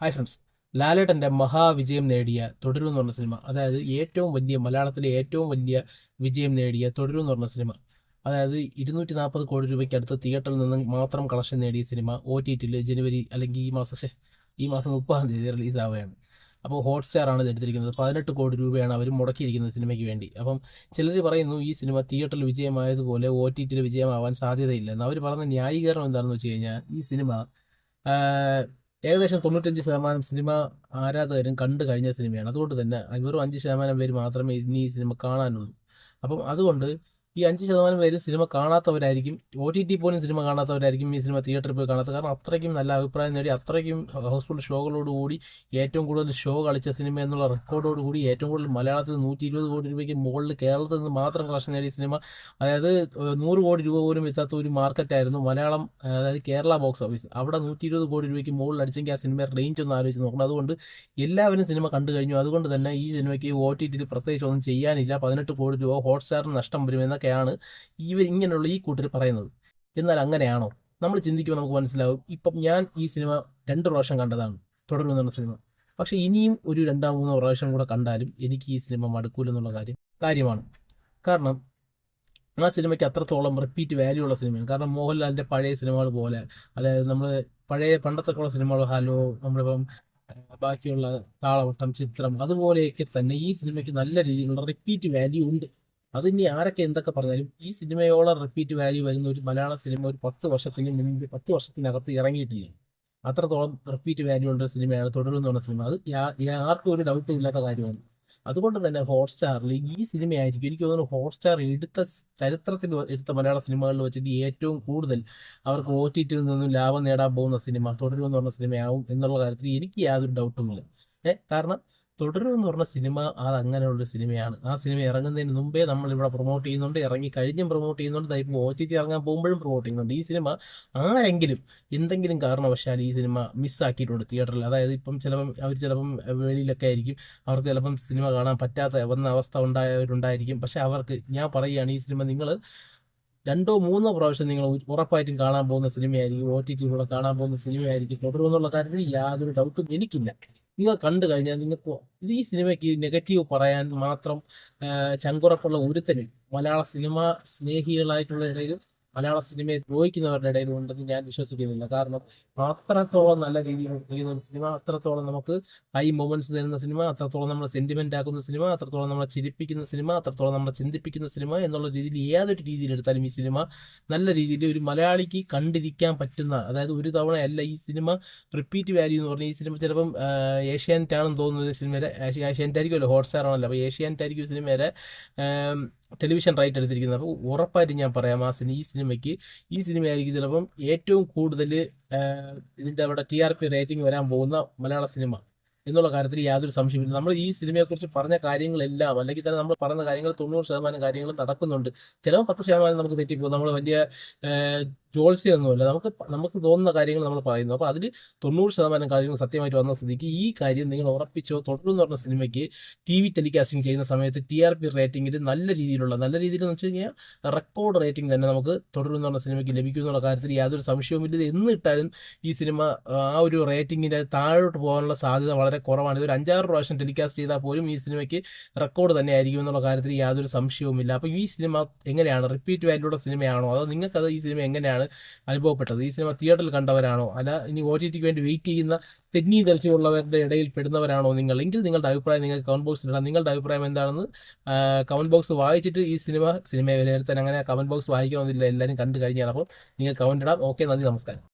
Hi friends. ലാലേട്ടൻ്റെ മഹാവിജയം നേടിയ തുടരും എന്ന് പറഞ്ഞ സിനിമ, അതായത് മലയാളത്തിലെ ഏറ്റവും വലിയ വിജയം നേടിയ തുടരും എന്ന് പറഞ്ഞ സിനിമ, അതായത് 240 കോടി രൂപയ്ക്ക് അടുത്ത് തിയേറ്ററിൽ നിന്ന് മാത്രം കളക്ഷൻ നേടിയ സിനിമ OTT ജനുവരി അല്ലെങ്കിൽ ഈ മാസം 30-ാം തീയതി റിലീസ് ആവുകയാണ്. അപ്പോൾ ഹോട്ട്സ്റ്റാർ ആണ് ഇത് എടുത്തിരിക്കുന്നത്. 18 കോടി രൂപയാണ് അവർ മുടക്കിയിരിക്കുന്നത് സിനിമയ്ക്ക് വേണ്ടി. അപ്പം ചിലർ പറയുന്നു ഈ സിനിമ തിയേറ്ററിൽ വിജയമായതുപോലെ OTT വിജയമാവാൻ സാധ്യതയില്ലെന്ന്. അവർ പറഞ്ഞ ന്യായീകരണം എന്താണെന്ന് വെച്ച് കഴിഞ്ഞാൽ, ഈ സിനിമ ഏകദേശം 95% സിനിമ ആരാധകരും കണ്ടു കഴിഞ്ഞ സിനിമയാണ്. അതുകൊണ്ട് തന്നെ വെറും 5% പേര് മാത്രമേ ഇനി ഈ സിനിമ കാണാനുള്ളൂ. അപ്പം അതുകൊണ്ട് ഈ 5% പേര് സിനിമ കാണാത്തവരായിരിക്കും, OTT പോലും സിനിമ കാണാത്തവരായിരിക്കും ഈ സിനിമ തിയേറ്ററിൽ പോയി കാണാത്തത്. കാരണം അത്രയ്ക്കും നല്ല അഭിപ്രായം നേടി, അത്രയ്ക്കും ഹൗസ്ഫുൾ ഷോകളോടുകൂടി ഏറ്റവും കൂടുതൽ ഷോ കളിച്ച സിനിമ എന്നുള്ള റെക്കോർഡോടുകൂടി ഏറ്റവും കൂടുതൽ മലയാളത്തിൽ 120 കോടി രൂപയ്ക്ക് മുകളിൽ കേരളത്തിൽ നിന്ന് മാത്രം കളക്ഷൻ നേടിയ സിനിമ, അതായത് 100 കോടി രൂപ പോലും എത്താത്ത ഒരു മാർക്കറ്റായിരുന്നു മലയാളം, അതായത് കേരള ബോക്സ് ഓഫീസ്. അവിടെ 120 കോടി രൂപയ്ക്ക് മുകളിൽ അടിച്ചെങ്കിൽ ആ സിനിമ റേഞ്ച് ഒന്ന് ആലോചിച്ച് നോക്കണം. അതുകൊണ്ട് എല്ലാവരും സിനിമ കണ്ടു കഴിഞ്ഞു. അതുകൊണ്ട് തന്നെ ഈ സിനിമയ്ക്ക് OTT പ്രത്യേകിച്ച് ഒന്നും ചെയ്യാനില്ല. 18 കോടി രൂപ ഹോട്ട്സ്റ്റാറിന് നഷ്ടം വരുമെന്നൊക്കെയാണ് ഇങ്ങനെയുള്ള ഈ കൂട്ടർ പറയുന്നത്. എന്നാൽ അങ്ങനെയാണോ? നമ്മൾ ചിന്തിക്കുമ്പോൾ നമുക്ക് മനസ്സിലാവും. ഇപ്പം ഞാൻ ഈ സിനിമ 2 പ്രാവശ്യം കണ്ടതാണ്, തുടരുമെന്നുള്ള സിനിമ. പക്ഷെ ഇനിയും ഒരു 2-3 പ്രാവശ്യം കൂടെ കണ്ടാലും എനിക്ക് ഈ സിനിമ മടുക്കൂലെന്നുള്ള കാര്യമാണ്. കാരണം ആ സിനിമയ്ക്ക് അത്രത്തോളം റിപ്പീറ്റ് വാല്യൂ ഉള്ള സിനിമയാണ്. കാരണം മോഹൻലാലിൻ്റെ പഴയ സിനിമകൾ പോലെ, അതായത് നമ്മൾ പണ്ടത്തൊക്കെയുള്ള സിനിമകൾ, ഹലോ, നമ്മളിപ്പം ബാക്കിയുള്ള താളവട്ടം, ചിത്രം, അതുപോലെയൊക്കെ തന്നെ ഈ സിനിമയ്ക്ക് നല്ല രീതിയിലുള്ള റിപ്പീറ്റ് വാല്യൂ ഉണ്ട്. അതിനി ആരൊക്കെ എന്തൊക്കെ പറഞ്ഞാലും ഈ സിനിമയോളം റിപ്പീറ്റ് വാല്യൂ വരുന്ന ഒരു മലയാള സിനിമ ഒരു 10 വർഷത്തിനകത്ത് ഇറങ്ങിയിട്ടില്ല. അത്രത്തോളം റിപ്പീറ്റ് വാല്യൂ ഉള്ള സിനിമയാണ് തുടരും എന്ന് പറഞ്ഞ സിനിമ. അത് ആർക്കും ഒരു ഡൗട്ടും ഇല്ലാത്ത കാര്യമാണ്. അതുകൊണ്ട് തന്നെ ഹോട്ട്സ്റ്റാറിൽ ഈ സിനിമയായിരിക്കും, എനിക്ക് തോന്നുന്നു, ഹോട്ട്സ്റ്റാർ ചരിത്രത്തിൽ എടുത്ത മലയാള സിനിമകളിൽ വെച്ചിട്ട് ഏറ്റവും കൂടുതൽ അവർക്ക് OTT നിന്നും ലാഭം നേടാൻ പോകുന്ന സിനിമ തുടരും എന്ന് പറഞ്ഞ സിനിമയാവും എന്നുള്ള കാര്യത്തിൽ എനിക്ക് യാതൊരു ഡൗട്ടുമില്ല. കാരണം തുടരും എന്ന് പറഞ്ഞ സിനിമ അത് അങ്ങനെയുള്ളൊരു സിനിമയാണ്. ആ സിനിമ ഇറങ്ങുന്നതിന് മുമ്പേ നമ്മൾ ഇവിടെ പ്രൊമോട്ട് ചെയ്യുന്നുണ്ട്, ഇറങ്ങി കഴിഞ്ഞും പ്രൊമോട്ട് ചെയ്യുന്നുണ്ട്, ഇപ്പോൾ OTT ഇറങ്ങാൻ പോകുമ്പോഴും പ്രൊമോട്ട് ചെയ്യുന്നുണ്ട്. ഈ സിനിമ ആരെങ്കിലും എന്തെങ്കിലും കാരണവശാൽ ഈ സിനിമ മിസ്സാക്കിയിട്ടുണ്ട് തിയേറ്ററിൽ, അതായത് ഇപ്പം ചിലപ്പം വെളിയിലൊക്കെ ആയിരിക്കും, അവർക്ക് ചിലപ്പം സിനിമ കാണാൻ പറ്റാത്ത വന്ന അവസ്ഥ ഉണ്ടായവരുണ്ടായിരിക്കും. പക്ഷെ അവർക്ക് ഞാൻ പറയുകയാണ്, ഈ സിനിമ നിങ്ങൾ 2-3 പ്രാവശ്യം നിങ്ങൾ ഉറപ്പായിട്ടും കാണാൻ പോകുന്ന സിനിമയായിരിക്കും, OTT കാണാൻ പോകുന്ന സിനിമയായിരിക്കും തുടരുമെന്നുള്ള കാര്യത്തിൽ യാതൊരു ഡൗട്ടും എനിക്കില്ല. നിങ്ങൾ കണ്ടു കഴിഞ്ഞാൽ നിങ്ങൾക്ക് ഈ സിനിമയ്ക്ക് നെഗറ്റീവ് പറയാൻ മാത്രം ചങ്കുറപ്പുള്ള ഒരുത്തനും മലയാള സിനിമ സ്നേഹികളായിട്ടുള്ള ഇടയിലും മലയാള സിനിമയെ ദ്രോഹിക്കുന്നവരുടെ ഇടയിലും ഉണ്ടെന്ന് ഞാൻ വിശ്വസിക്കുന്നില്ല. കാരണം അത്രത്തോളം നല്ല രീതിയിൽ ചെയ്യുന്ന സിനിമ, അത്രത്തോളം നമുക്ക് ഹൈ മൊമെന്റ്സ് തരുന്ന സിനിമ, അത്രത്തോളം നമ്മളെ സെന്റിമെന്റ് ആക്കുന്ന സിനിമ, അത്രത്തോളം നമ്മളെ ചിരിപ്പിക്കുന്ന സിനിമ, അത്രത്തോളം നമ്മളെ ചിന്തിപ്പിക്കുന്ന സിനിമ എന്നുള്ള രീതിയിൽ ഏതൊരു രീതിയിൽ എടുത്താലും ഈ സിനിമ നല്ല രീതിയിൽ ഒരു മലയാളിക്ക് കണ്ടിരിക്കാൻ പറ്റുന്ന, അതായത് ഒരു തവണ അല്ല ഈ സിനിമ റിപ്പീറ്റ് വാല്യൂ എന്ന് പറഞ്ഞാൽ, ഈ സിനിമ ചിലപ്പം ഏഷ്യാനെറ്റ് ആണെന്ന് തോന്നുന്നത് സിനിമയുടെ, ഏഷ്യാനെറ്റ് ആയിരിക്കുമല്ലോ, ഹോട്ട്സ്റ്റാർ ആണല്ലോ, അപ്പോൾ ഏഷ്യാനെറ്റ് ആയിരിക്കും സിനിമയുടെ ടെലിവിഷൻ റൈറ്റ് എടുത്തിരിക്കുന്നത്. അപ്പോൾ ഉറപ്പായിട്ടും ഞാൻ പറയാം, ഈ സിനിമയായിരിക്കും ചിലപ്പം ഏറ്റവും കൂടുതൽ ഇതിൻ്റെ അവിടെ TRP റേറ്റിംഗ് വരാൻ പോകുന്ന മലയാള സിനിമ എന്നുള്ള കാര്യത്തിൽ യാതൊരു സംശയമില്ല. നമ്മൾ ഈ സിനിമയെക്കുറിച്ച് പറഞ്ഞ കാര്യങ്ങളെല്ലാം, അല്ലെങ്കിൽ തന്നെ നമ്മൾ പറഞ്ഞ കാര്യങ്ങൾ 90% കാര്യങ്ങൾ നടക്കുന്നുണ്ട്. ചിലപ്പോൾ 10% നമുക്ക് തെറ്റിപ്പോകും. നമ്മൾ വലിയ ജോത്സ്യമൊന്നുമല്ല, നമുക്ക് തോന്നുന്ന കാര്യങ്ങൾ നമ്മൾ പറയുന്നു. അപ്പോൾ അതിൽ 90% കാര്യങ്ങൾ സത്യമായിട്ട് വന്ന സ്ഥിതിക്ക് ഈ കാര്യം നിങ്ങൾ ഉറപ്പിച്ചോ. തുടരും എന്ന് പറഞ്ഞ സിനിമയ്ക്ക് TV ടെലികാസ്റ്റിംഗ് ചെയ്യുന്ന സമയത്ത് TRP റേറ്റിംഗിൽ നല്ല രീതിയിൽ എന്ന് വെച്ച് കഴിഞ്ഞാൽ റെക്കോർഡ് റേറ്റിംഗ് തന്നെ നമുക്ക് തുടരും എന്ന് പറഞ്ഞ സിനിമയ്ക്ക് ലഭിക്കും എന്നുള്ള കാര്യത്തിൽ യാതൊരു സംശയവുമില്ല. എന്നിട്ടാലും ഈ സിനിമ ആ ഒരു റേറ്റിംഗിൻ്റെ താഴോട്ട് പോകാനുള്ള സാധ്യത വളരെ കുറവാണ്. ഇതൊരു 5-6 പ്രാവശ്യം ടെലികാസ്റ്റ് ചെയ്താൽ പോലും ഈ സിനിമയ്ക്ക് റെക്കോർഡ് തന്നെ ആയിരിക്കും എന്നുള്ള കാര്യത്തിൽ യാതൊരു സംശയവുമില്ല. അപ്പോൾ ഈ സിനിമ എങ്ങനെയാണ്, റിപ്പീറ്റ് വാല്യൂടെ സിനിമയാണോ, അതോ നിങ്ങൾക്കത് ഈ സിനിമ എങ്ങനെയാണ് അനുഭവപ്പെട്ടത്? ഈ സിനിമ തിയേറ്ററിൽ കണ്ടവരാണോ, അല്ല ഇനി OTT വേണ്ടി വെയിറ്റ് ചെയ്യുന്ന തെന്നി തെളിച്ചുള്ളവരുടെ ഇടയിൽ പെടുന്നവരാണോ നിങ്ങൾ? എങ്കിൽ നിങ്ങളുടെ അഭിപ്രായം നിങ്ങൾക്ക് കമന്റ് ബോക്സിൽ ഇടാം. നിങ്ങളുടെ അഭിപ്രായം എന്താണെന്ന് കമന്റ് ബോക്സ് വായിച്ചിട്ട് ഈ സിനിമയെ വിലയിരുത്താൻ. അങ്ങനെ കമന്റ് ബോക്സ് വായിക്കണമെന്നില്ല, എല്ലാവരും കണ്ടു കഴിഞ്ഞാൽ. അപ്പോൾ നിങ്ങൾ കമന്റ് ഇടാം. ഓക്കെ, നന്ദി, നമസ്കാരം.